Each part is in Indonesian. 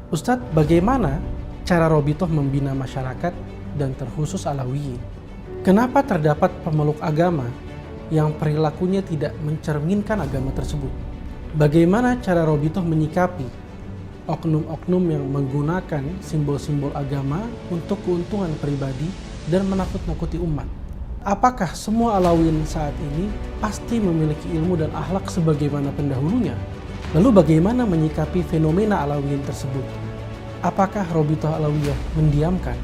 Ustadz, bagaimana cara Robitoh membina masyarakat dan terkhusus Alawiyin? Kenapa terdapat pemeluk agama yang perilakunya tidak mencerminkan agama tersebut? Bagaimana cara Robitoh menyikapi oknum-oknum yang menggunakan simbol-simbol agama untuk keuntungan pribadi dan menakut-nakuti umat? Apakah semua Alawiyin saat ini pasti memiliki ilmu dan akhlak sebagaimana pendahulunya? Lalu bagaimana menyikapi fenomena Alawiyin tersebut? Apakah Robitoh Alawiyah mendiamkan?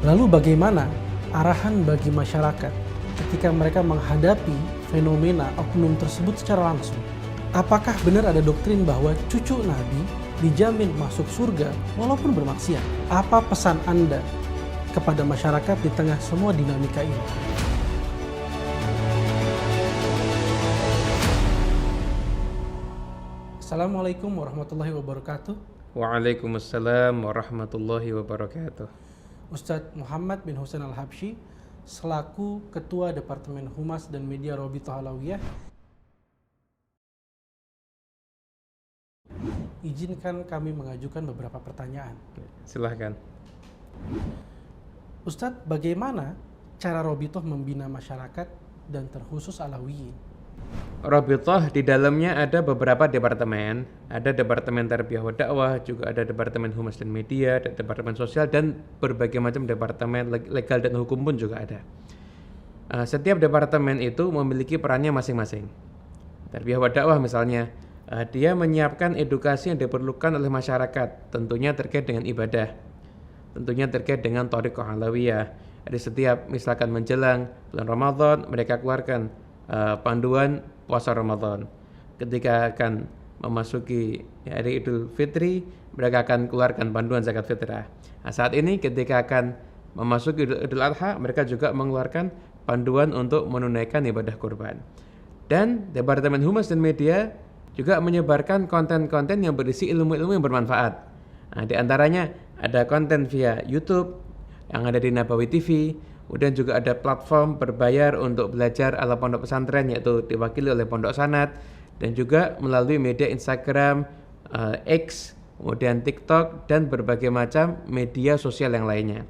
Lalu bagaimana arahan bagi masyarakat ketika mereka menghadapi fenomena oknum tersebut secara langsung? Apakah benar ada doktrin bahwa cucu Nabi dijamin masuk surga walaupun bermaksiat? Apa pesan Anda kepada masyarakat di tengah semua dinamika ini? Assalamualaikum warahmatullahi wabarakatuh. Waalaikumsalam warahmatullahi wabarakatuh. Ustadz Muhammad bin Husain Al-Habsyi selaku Ketua Departemen Humas dan Media Robitoh Alawiyah, izinkan kami mengajukan beberapa pertanyaan. Silahkan. Ustadz, bagaimana cara Robitoh membina masyarakat dan terkhusus Alawiyin? Robitoh di dalamnya ada beberapa departemen. Ada departemen tarbiyah wa dakwah, juga ada departemen humas dan media, ada departemen sosial, dan berbagai macam departemen legal dan hukum pun juga ada. Setiap departemen itu memiliki perannya masing-masing. Tarbiyah wa dakwah misalnya, dia menyiapkan edukasi yang diperlukan oleh masyarakat, tentunya terkait dengan ibadah, tentunya terkait dengan thariqah alawiyah. Ada setiap misalkan menjelang bulan Ramadan, mereka keluarkan panduan puasa Ramadan. Ketika akan memasuki hari Idul Fitri, mereka akan keluarkan panduan zakat fitrah. Nah, saat ini ketika akan memasuki Idul Adha, mereka juga mengeluarkan panduan untuk menunaikan ibadah kurban. Dan Departemen Humas dan Media juga menyebarkan konten-konten yang berisi ilmu-ilmu yang bermanfaat. Nah, di antaranya ada konten via YouTube yang ada di Nabawi TV. Kemudian juga ada platform berbayar untuk belajar ala pondok pesantren, yaitu diwakili oleh Pondok Sanad, dan juga melalui media Instagram, X, kemudian TikTok, dan berbagai macam media sosial yang lainnya.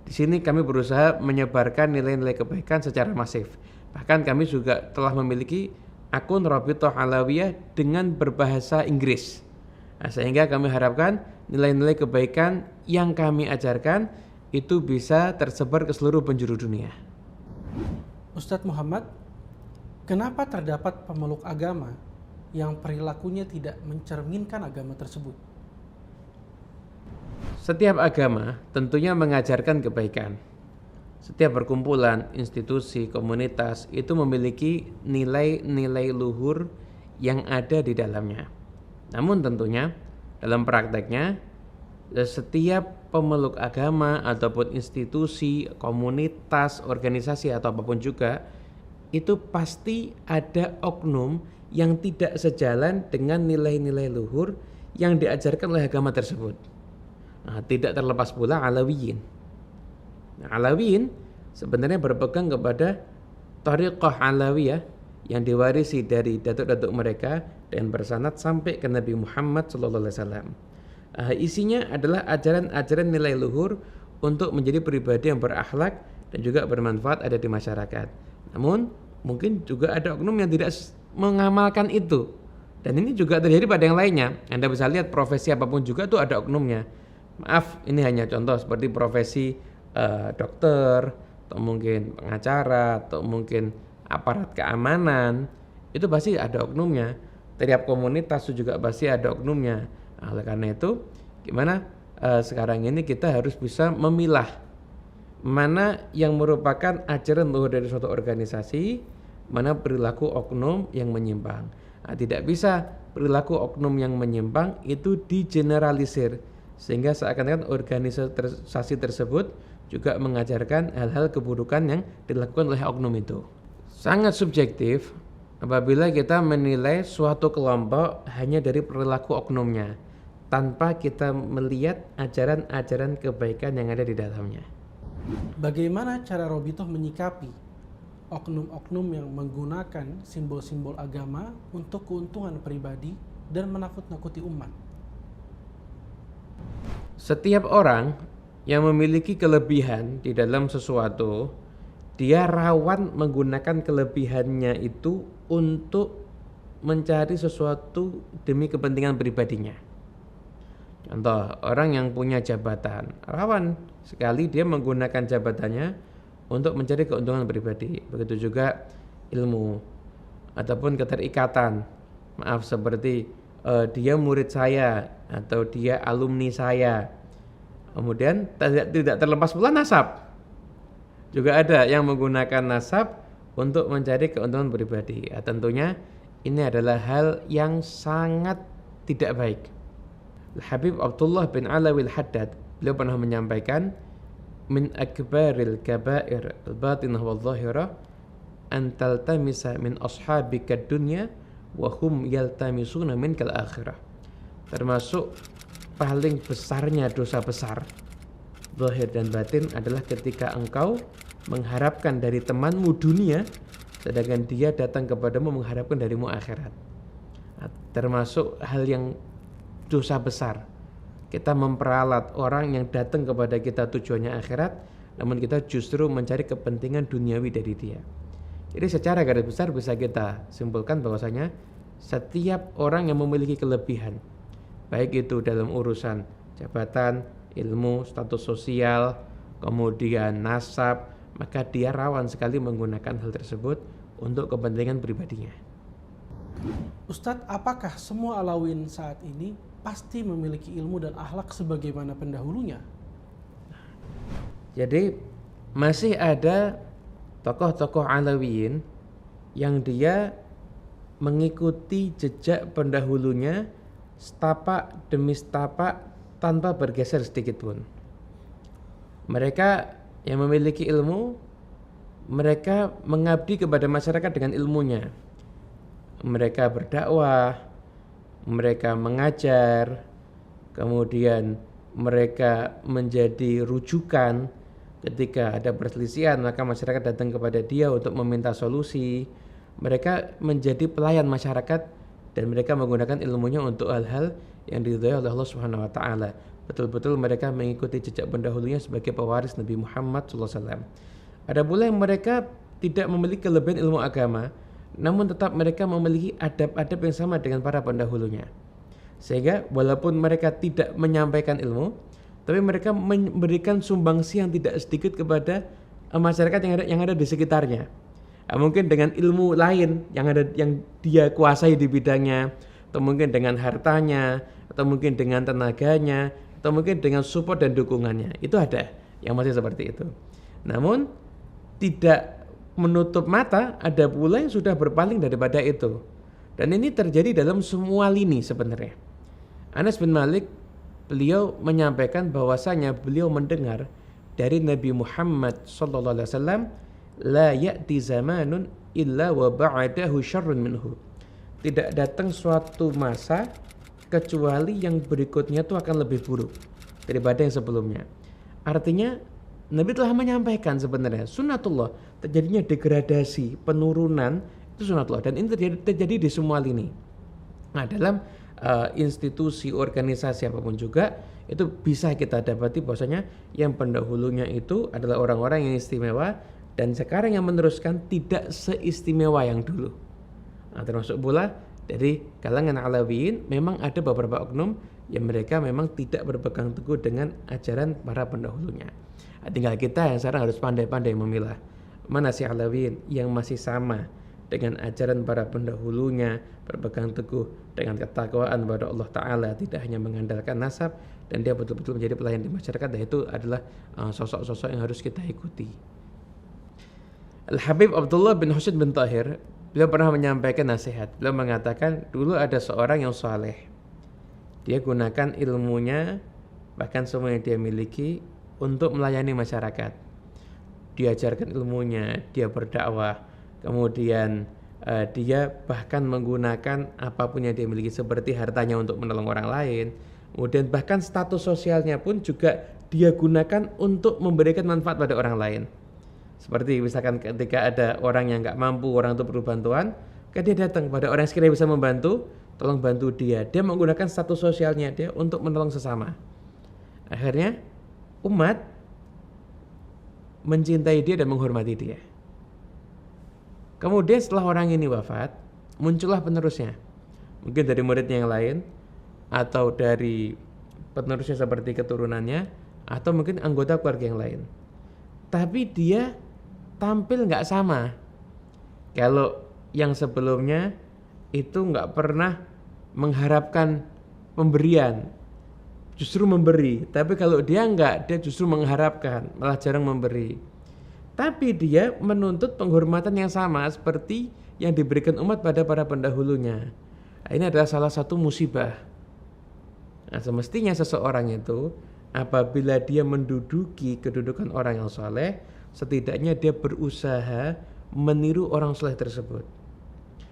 Di sini kami berusaha menyebarkan nilai-nilai kebaikan secara masif. Bahkan kami juga telah memiliki akun Robitoh Alawiyah dengan berbahasa Inggris. Nah, sehingga kami harapkan nilai-nilai kebaikan yang kami ajarkan itu bisa tersebar ke seluruh penjuru dunia. Ustadz Muhammad, kenapa terdapat pemeluk agama yang perilakunya tidak mencerminkan agama tersebut? Setiap agama tentunya mengajarkan kebaikan. Setiap perkumpulan, institusi, komunitas itu memiliki nilai-nilai luhur yang ada di dalamnya. Namun tentunya dalam prakteknya setiap pemeluk agama ataupun institusi, komunitas, organisasi atau apapun juga, itu pasti ada oknum yang tidak sejalan dengan nilai-nilai luhur yang diajarkan oleh agama tersebut. Nah, tidak terlepas pula Alawiyin. Nah, Alawiyin sebenarnya berpegang kepada thariqah alawiyah yang diwarisi dari datuk-datuk mereka dan bersanad sampai ke Nabi Muhammad SAW. Isinya adalah ajaran-ajaran nilai luhur untuk menjadi pribadi yang berakhlak dan juga bermanfaat ada di masyarakat. Namun mungkin juga ada oknum yang tidak mengamalkan itu. Dan ini juga terjadi pada yang lainnya. Anda bisa lihat profesi apapun juga tuh ada oknumnya. Maaf, ini hanya contoh seperti profesi dokter, atau mungkin pengacara, atau mungkin aparat keamanan. Itu pasti ada oknumnya. Tiap komunitas itu juga pasti ada oknumnya. Oleh karena itu, gimana sekarang ini kita harus bisa memilah mana yang merupakan ajaran luhur dari suatu organisasi, mana perilaku oknum yang menyimpang. Nah, tidak bisa perilaku oknum yang menyimpang itu digeneralisir, sehingga seakan-akan organisasi tersebut juga mengajarkan hal-hal keburukan yang dilakukan oleh oknum itu. Sangat subjektif apabila kita menilai suatu kelompok hanya dari perilaku oknumnya, tanpa kita melihat ajaran-ajaran kebaikan yang ada di dalamnya. Bagaimana cara Robitoh menyikapi oknum-oknum yang menggunakan simbol-simbol agama untuk keuntungan pribadi dan menakut-nakuti umat? Setiap orang yang memiliki kelebihan di dalam sesuatu, dia rawan menggunakan kelebihannya itu untuk mencari sesuatu demi kepentingan pribadinya. Contoh, orang yang punya jabatan, rawan sekali dia menggunakan jabatannya untuk mencari keuntungan pribadi. Begitu juga ilmu ataupun keterikatan. Maaf, seperti dia murid saya atau dia alumni saya. Kemudian tidak terlepas pula nasab. Juga ada yang menggunakan nasab untuk mencari keuntungan pribadi. Tentunya ini adalah hal yang sangat tidak baik. Habib Abdullah bin Alawi al-Haddad, beliau pernah menyampaikan, min akbaril kabair al-batinah wal-zahirah an taltamisa min ashabika dunya wa hum yaltamisuna minkal akhirah. Termasuk paling besarnya dosa besar zahir dan batin adalah ketika engkau mengharapkan dari temanmu dunia sedangkan dia datang kepadamu mengharapkan darimu akhirat. Termasuk hal yang dosa besar, kita memperalat orang yang datang kepada kita tujuannya akhirat, namun kita justru mencari kepentingan duniawi dari dia. Jadi secara garis besar bisa kita simpulkan bahwasanya setiap orang yang memiliki kelebihan, baik itu dalam urusan jabatan, ilmu, status sosial, kemudian nasab, maka dia rawan sekali menggunakan hal tersebut untuk kepentingan pribadinya. Ustadz, apakah semua Alawiyyin saat ini pasti memiliki ilmu dan akhlak sebagaimana pendahulunya? Jadi masih ada tokoh-tokoh Alawiyyin yang dia mengikuti jejak pendahulunya setapak demi setapak tanpa bergeser sedikit pun. Mereka yang memiliki ilmu, mereka mengabdi kepada masyarakat dengan ilmunya. Mereka berdakwah, mereka mengajar, kemudian mereka menjadi rujukan ketika ada perselisihan, maka masyarakat datang kepada dia untuk meminta solusi. Mereka menjadi pelayan masyarakat dan mereka menggunakan ilmunya untuk hal-hal yang diridhai oleh Allah Subhanahu wa taala. Betul-betul mereka mengikuti jejak pendahulunya sebagai pewaris Nabi Muhammad SAW. Ada pula yang mereka tidak memiliki kelebihan ilmu agama, namun tetap mereka memiliki adab-adab yang sama dengan para pendahulunya. Sehingga walaupun mereka tidak menyampaikan ilmu, tapi mereka memberikan sumbangsi yang tidak sedikit kepada masyarakat yang ada di sekitarnya. Mungkin dengan ilmu lain yang dia kuasai di bidangnya, atau mungkin dengan hartanya, atau mungkin dengan tenaganya, atau mungkin dengan support dan dukungannya. Itu ada yang masih seperti itu. Namun tidak menutup mata, ada pula yang sudah berpaling daripada itu. Dan ini terjadi dalam semua lini sebenarnya. Anas bin Malik, beliau menyampaikan bahwasanya beliau mendengar dari Nabi Muhammad SAW, la ya'ti zamanun illa wa ba'dahu syarrun minhu. Tidak datang suatu masa kecuali yang berikutnya itu akan lebih buruk daripada yang sebelumnya. Artinya Nabi telah menyampaikan sebenarnya sunnatullah, terjadinya degradasi, penurunan itu sunnatullah, dan ini terjadi di semua lini. Nah, dalam institusi, organisasi apapun juga itu bisa kita dapati bahwasanya yang pendahulunya itu adalah orang-orang yang istimewa dan sekarang yang meneruskan tidak seistimewa yang dulu. Nah, termasuk pula dari kalangan Alawiyyin memang ada beberapa oknum yang mereka memang tidak berpegang teguh dengan ajaran para pendahulunya. Nah, tinggal kita yang sekarang harus pandai-pandai memilah mana si Alawiyyin yang masih sama dengan ajaran para pendahulunya, berpegang teguh dengan ketakwaan kepada Allah Ta'ala, tidak hanya mengandalkan nasab, dan dia betul-betul menjadi pelayan di masyarakat, dan itu adalah sosok-sosok yang harus kita ikuti. Al-Habib Abdullah bin Husain bin Tahir, beliau pernah menyampaikan nasihat. Beliau mengatakan, dulu ada seorang yang saleh. Dia gunakan ilmunya, bahkan semua yang dia miliki, untuk melayani masyarakat. Diajarkan ilmunya, dia berdakwah, kemudian dia bahkan menggunakan apapun yang dia miliki seperti hartanya untuk menolong orang lain. Kemudian bahkan status sosialnya pun juga dia gunakan untuk memberikan manfaat pada orang lain. Seperti misalkan ketika ada orang yang nggak mampu, orang itu perlu bantuan, kan dia datang kepada orang yang sekiranya bisa membantu, tolong bantu dia. Dia menggunakan status sosialnya dia untuk menolong sesama. Akhirnya umat mencintai dia dan menghormati dia. Kemudian setelah orang ini wafat, muncullah penerusnya. Mungkin dari muridnya yang lain, atau dari penerusnya seperti keturunannya, atau mungkin anggota keluarga yang lain. Tapi dia tampil nggak sama. Kalau yang sebelumnya itu nggak pernah mengharapkan pemberian, justru memberi. Tapi kalau dia nggak, dia justru mengharapkan, malah jarang memberi. Tapi dia menuntut penghormatan yang sama seperti yang diberikan umat pada para pendahulunya. Nah, ini adalah salah satu musibah. Nah, semestinya seseorang itu apabila dia menduduki kedudukan orang yang soleh, setidaknya dia berusaha meniru orang soleh tersebut.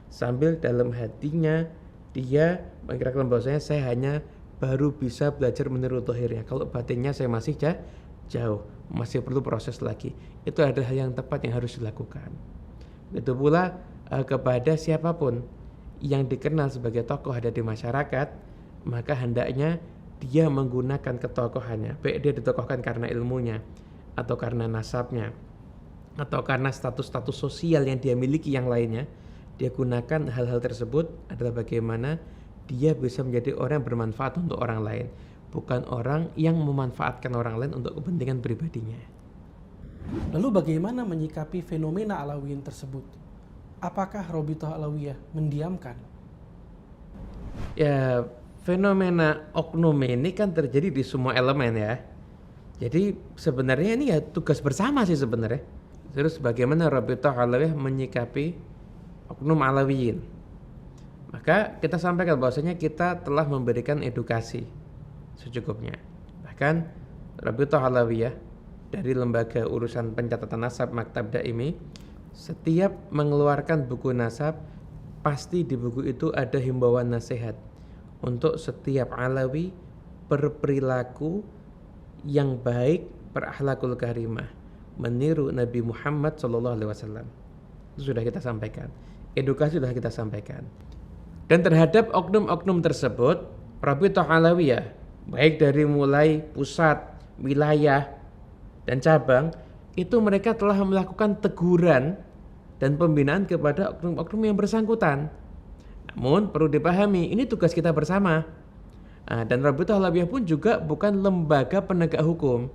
Sambil dalam hatinya dia mengkirakan bahwasanya saya hanya baru bisa belajar meniru zahirnya. Kalau batinnya saya masih jauh, masih perlu proses lagi. Itu adalah hal yang tepat yang harus dilakukan. Itu pula kepada siapapun yang dikenal sebagai tokoh ada di masyarakat, maka hendaknya dia menggunakan ketokohannya, baik dia ditokohkan karena ilmunya, atau karena nasabnya, atau karena status-status sosial yang dia miliki yang lainnya. Dia gunakan hal-hal tersebut adalah bagaimana dia bisa menjadi orang yang bermanfaat untuk orang lain, bukan orang yang memanfaatkan orang lain untuk kepentingan pribadinya. Lalu bagaimana menyikapi fenomena Alawiyin tersebut? Apakah Robitoh Alawiyah mendiamkan? Ya, fenomena oknum ini kan terjadi di semua elemen ya. Jadi sebenarnya ini ya tugas bersama sih sebenarnya. Terus bagaimana Robitoh Alawiyah menyikapi oknum Alawiyin? Maka kita sampaikan bahwasanya kita telah memberikan edukasi secukupnya. Bahkan Robitoh Alawiyah dari lembaga urusan pencatatan nasab Maktab Daimi setiap mengeluarkan buku nasab, pasti di buku itu ada himbauan nasihat untuk setiap Alawi berperilaku yang baik, berakhlakul karimah, meniru Nabi Muhammad SAW. Itu sudah kita sampaikan, edukasi sudah kita sampaikan. Dan terhadap oknum-oknum tersebut, Robitoh Alawiyah baik dari mulai pusat, wilayah, dan cabang, itu mereka telah melakukan teguran dan pembinaan kepada oknum-oknum yang bersangkutan. Namun perlu dipahami, ini tugas kita bersama. Dan Robitoh Alawiyah pun juga bukan lembaga penegak hukum.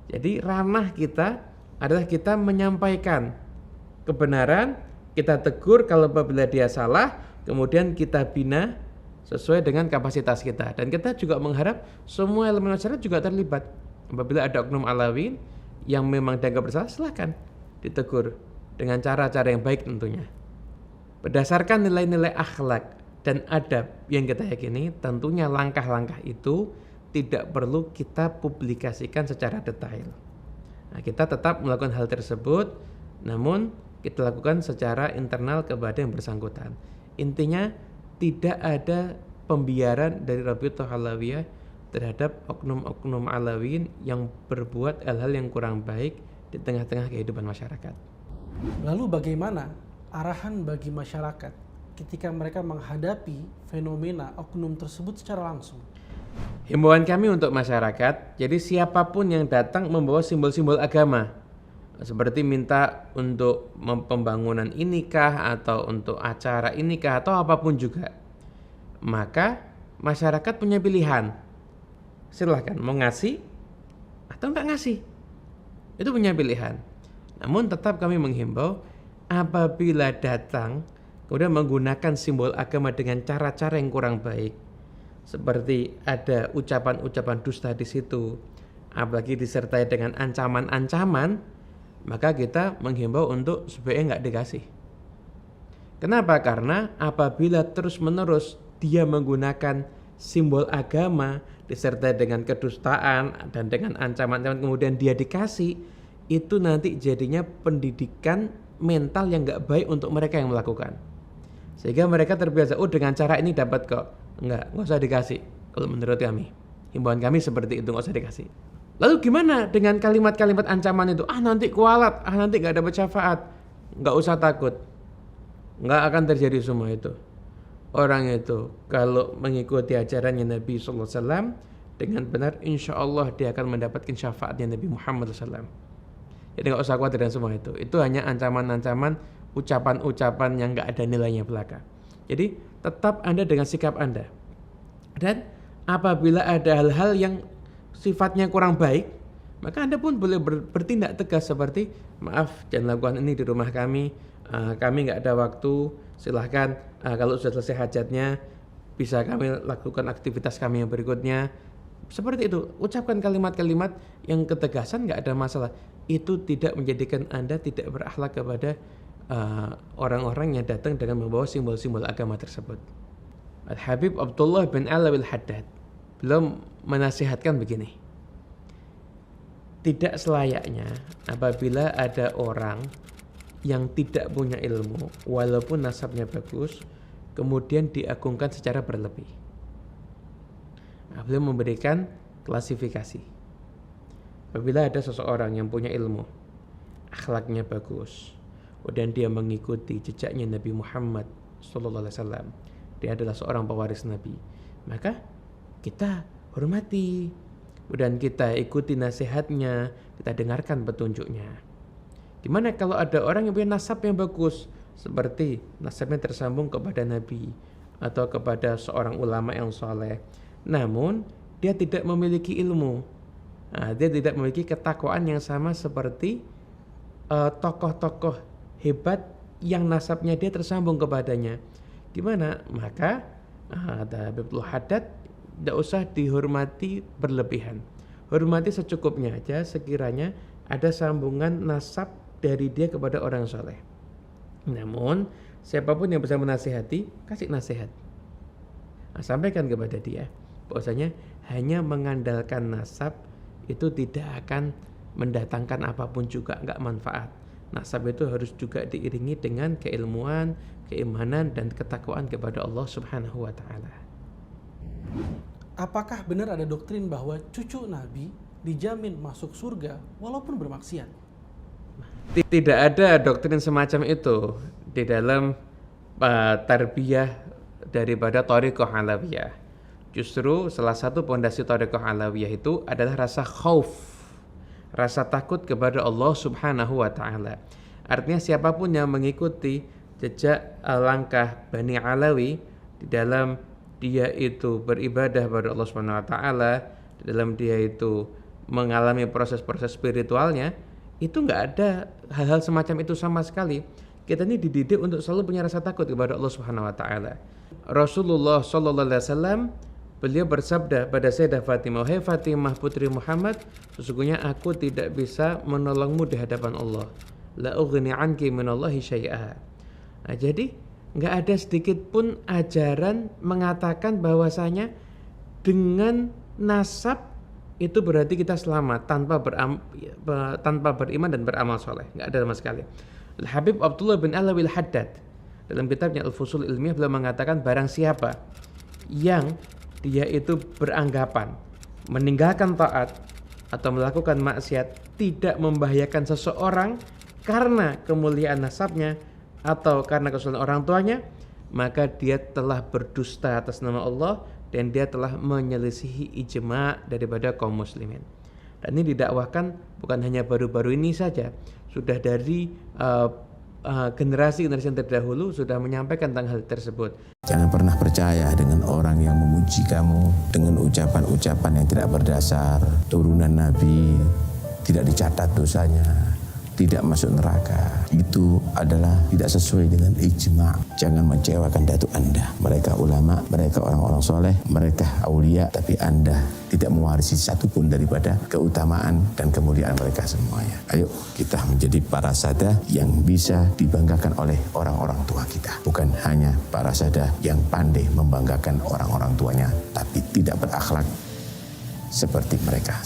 Jadi ranah kita adalah kita menyampaikan kebenaran, kita tegur kalau apabila dia salah, kemudian kita bina sesuai dengan kapasitas kita. Dan kita juga mengharap semua elemen masyarakat juga terlibat. Apabila ada oknum Alawiyin yang memang dianggap bersalah, silahkan ditegur dengan cara-cara yang baik tentunya. Berdasarkan nilai-nilai akhlak dan adab yang kita yakini, tentunya langkah-langkah itu tidak perlu kita publikasikan secara detail. Nah, kita tetap melakukan hal tersebut, namun kita lakukan secara internal kepada yang bersangkutan. Intinya tidak ada pembiaran dari Robitoh Alawiyah terhadap oknum-oknum Alawiyin yang berbuat hal-hal yang kurang baik di tengah-tengah kehidupan masyarakat. Lalu bagaimana arahan bagi masyarakat ketika mereka menghadapi fenomena oknum tersebut secara langsung? Himbauan kami untuk masyarakat, jadi siapapun yang datang membawa simbol-simbol agama, seperti minta untuk pembangunan inikah atau untuk acara inikah atau apapun juga, maka masyarakat punya pilihan. Silahkan mau ngasih atau enggak ngasih, itu punya pilihan. Namun tetap kami menghimbau apabila datang kemudian menggunakan simbol agama dengan cara-cara yang kurang baik, seperti ada ucapan-ucapan dusta di situ, apalagi disertai dengan ancaman-ancaman, maka kita menghimbau untuk sebaiknya enggak dikasih. Kenapa? Karena apabila terus-menerus dia menggunakan simbol agama disertai dengan kedustaan dan dengan ancaman-ancaman kemudian dia dikasih, itu nanti jadinya pendidikan mental yang gak baik untuk mereka yang melakukan, sehingga mereka terbiasa, oh dengan cara ini dapat kok, gak usah dikasih. Kalau menurut kami, himbauan kami seperti itu, gak usah dikasih. Lalu gimana dengan kalimat-kalimat ancaman itu? Nanti kualat, nanti gak dapat syafaat. Gak usah takut, gak akan terjadi semua itu. Orang itu kalau mengikuti ajarannya Nabi SAW, dengan benar, insya Allah dia akan mendapatkan syafaatnya Nabi Muhammad SAW. Jadi nggak usah khawatir dengan semua itu. Itu hanya ancaman-ancaman, ucapan-ucapan yang nggak ada nilainya belaka. Jadi tetap Anda dengan sikap Anda. Dan apabila ada hal-hal yang sifatnya kurang baik, maka Anda pun boleh bertindak tegas seperti, maaf, jangan lakukan ini di rumah kami nggak ada waktu, silahkan kalau sudah selesai hajatnya bisa kami lakukan aktivitas kami yang berikutnya. Seperti itu, ucapkan kalimat-kalimat yang ketegasan, nggak ada masalah. Itu tidak menjadikan Anda tidak berakhlak kepada orang-orang yang datang dengan membawa simbol-simbol agama tersebut. Al-Habib Abdullah bin Alawi Al-Haddad beliau menasihatkan begini, tidak selayaknya apabila ada orang yang tidak punya ilmu walaupun nasabnya bagus kemudian diagungkan secara berlebih. Nah, beliau memberikan klasifikasi. Apabila ada seseorang yang punya ilmu, akhlaknya bagus, kemudian dia mengikuti jejaknya Nabi Muhammad SAW, dia adalah seorang pewaris Nabi, maka kita hormati, kemudian kita ikuti nasihatnya, kita dengarkan petunjuknya. Gimana kalau ada orang yang punya nasab yang bagus, seperti nasabnya tersambung kepada Nabi atau kepada seorang ulama yang soleh, namun dia tidak memiliki ilmu, dia tidak memiliki ketakwaan yang sama seperti tokoh-tokoh hebat yang nasabnya dia tersambung kepadanya. Gimana? Maka Habib Al-Haddad tidak usah dihormati berlebihan. Hormati secukupnya aja, sekiranya ada sambungan nasab dari dia kepada orang soleh. Namun siapapun yang bisa menasihati, kasih nasihat. Sampaikan kepada dia bahwasanya hanya mengandalkan nasab itu tidak akan mendatangkan apapun juga, nggak manfaat. Nasab itu harus juga diiringi dengan keilmuan, keimanan, dan ketakwaan kepada Allah Subhanahu wa Ta'ala. Apakah benar ada doktrin bahwa cucu Nabi dijamin masuk surga walaupun bermaksiat? Tidak ada doktrin semacam itu di dalam tarbiyah daripada Thariqah Alawiyah. Justru salah satu pondasi Thariqah Alawiyah itu adalah rasa khauf, rasa takut kepada Allah Subhanahu wa Ta'ala. Artinya siapapun yang mengikuti jejak langkah Bani Alawi di dalam dia itu beribadah kepada Allah Subhanahu wa Ta'ala, di dalam dia itu mengalami proses-proses spiritualnya, itu nggak ada hal-hal semacam itu sama sekali. Kita ini dididik untuk selalu punya rasa takut kepada Allah Subhanahu wa Ta'ala. Rasulullah sallallahu alaihi wasallam beliau bersabda pada Sayyidah Fatimah, "Hai Fatimah putri Muhammad, sesungguhnya aku tidak bisa menolongmu di hadapan Allah. La ughni anki minallahi syai'a." Nah, jadi nggak ada sedikit pun ajaran mengatakan bahwasanya dengan nasab itu berarti kita selamat tanpa beriman dan beramal soleh. Nggak ada sama sekali. Al-Habib Abdullah bin Alawi Al-Haddad dalam kitabnya Al-Fusul Ilmiah beliau mengatakan, barang siapa yang dia itu beranggapan meninggalkan taat atau melakukan maksiat tidak membahayakan seseorang karena kemuliaan nasabnya atau karena kesalahan orang tuanya, maka dia telah berdusta atas nama Allah dan dia telah menyelisihi ijma' daripada kaum muslimin. Dan ini didakwahkan bukan hanya baru-baru ini saja, sudah dari generasi yang terdahulu sudah menyampaikan tentang hal tersebut. Jangan pernah percaya dengan orang yang memuji kamu dengan ucapan-ucapan yang tidak berdasar. Turunan Nabi tidak dicatat dosanya, tidak masuk neraka. Itu adalah tidak sesuai dengan ijma'. Jangan mengecewakan datuk Anda. Mereka ulama, mereka orang-orang soleh, mereka aulia, tapi Anda tidak mewarisi satupun daripada keutamaan dan kemuliaan mereka semuanya. Ayo kita menjadi para sada yang bisa dibanggakan oleh orang-orang tua kita. Bukan hanya para sada yang pandai membanggakan orang-orang tuanya, tapi tidak berakhlak seperti mereka.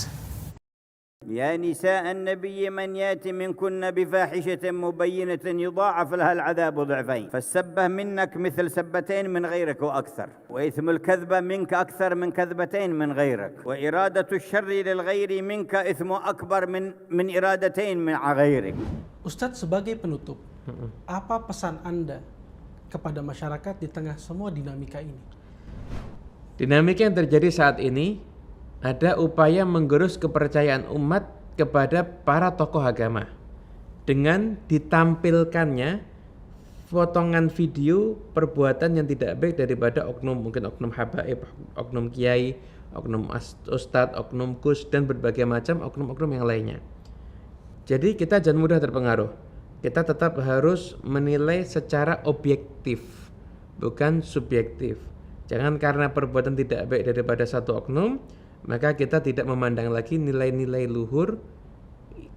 يا نساء النبي من يأتي منكن بفاحشة مبينة يضاعف لها العذاب ضعفين فالسبة منك مثل سبتين من غيرك وأكثر وإثم الكذبة منك أكثر من كذبتين من غيرك وإرادة الشر للغير منك إثم أكبر من إرادتين من غيرك. Ustadz, sebagai penutup, apa pesan Anda kepada masyarakat di tengah semua dinamika ini? Dinamika yang terjadi saat ini ada upaya menggerus kepercayaan umat kepada para tokoh agama dengan ditampilkannya potongan video perbuatan yang tidak baik daripada mungkin oknum habaib, oknum kiai, oknum ustadz, oknum kus, dan berbagai macam oknum-oknum yang lainnya. Jadi kita jangan mudah terpengaruh. Kita tetap harus menilai secara objektif, bukan subjektif. Jangan karena perbuatan tidak baik daripada satu oknum, maka kita tidak memandang lagi nilai-nilai luhur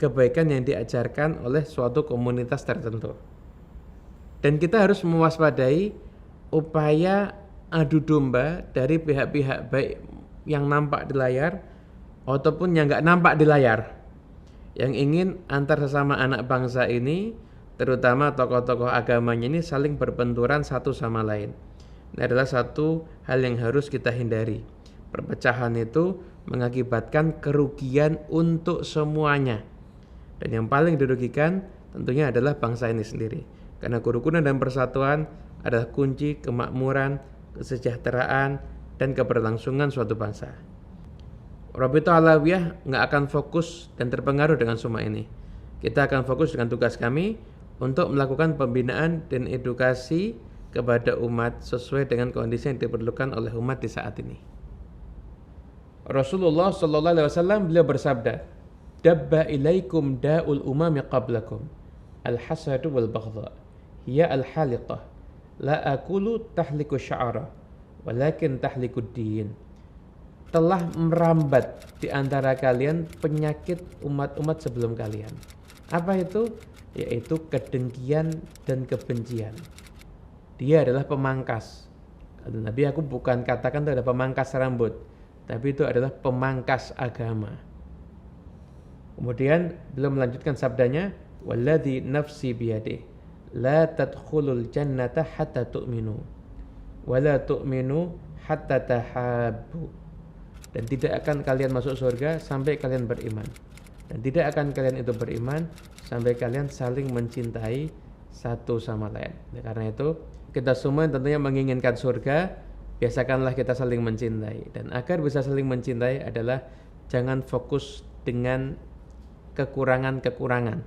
kebaikan yang diajarkan oleh suatu komunitas tertentu. Dan kita harus mewaspadai upaya adu domba dari pihak-pihak baik yang nampak di layar ataupun yang nggak nampak di layar, yang ingin antar sesama anak bangsa ini, terutama tokoh-tokoh agamanya ini, saling berbenturan satu sama lain. Ini adalah satu hal yang harus kita hindari. Perpecahan itu mengakibatkan kerugian untuk semuanya. Dan yang paling dirugikan tentunya adalah bangsa ini sendiri. Karena kerukunan dan persatuan adalah kunci kemakmuran, kesejahteraan, dan keberlangsungan suatu bangsa. Rabithah Alawiyah nggak akan fokus dan terpengaruh dengan semua ini. Kita akan fokus dengan tugas kami untuk melakukan pembinaan dan edukasi kepada umat sesuai dengan kondisi yang diperlukan oleh umat di saat ini. Rasulullah sallallahu alaihi wasallam beliau bersabda, "Dabba ilaikum da'ul umami qablakum, al-hasadu wal baghdha, hiya al-haliqah, la aqulu tahliku sya'ara, walakin tahliku din." Telah merambat di antara kalian penyakit umat-umat sebelum kalian. Apa itu? Yaitu kedengkian dan kebencian. Dia adalah pemangkas. Kata Nabi, aku bukan katakan itu adalah pemangkas rambut, tapi itu adalah pemangkas agama. Kemudian beliau melanjutkan sabdanya, walladzi nafsi biyadih, la tadkhulul jannata hatta tu'minu, wa la tu'minu hatta tahabbu. Dan tidak akan kalian masuk surga sampai kalian beriman. Dan tidak akan kalian itu beriman sampai kalian saling mencintai satu sama lain. Karena itu kita semua tentunya menginginkan surga, biasakanlah kita saling mencintai. Dan agar bisa saling mencintai adalah jangan fokus dengan kekurangan-kekurangan,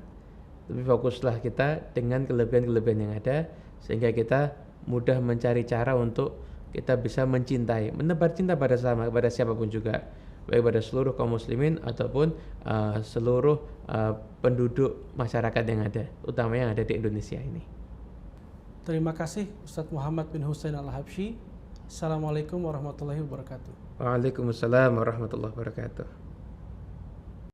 tapi fokuslah kita dengan kelebihan-kelebihan yang ada, sehingga kita mudah mencari cara untuk kita bisa mencintai, menebar cinta pada siapapun juga, baik pada seluruh kaum muslimin ataupun seluruh penduduk masyarakat yang ada, utama yang ada di Indonesia ini. Terima kasih Ustadz Muhammad bin Husain Al-Habsyi. Assalamualaikum warahmatullahi wabarakatuh. Waalaikumsalam warahmatullahi wabarakatuh.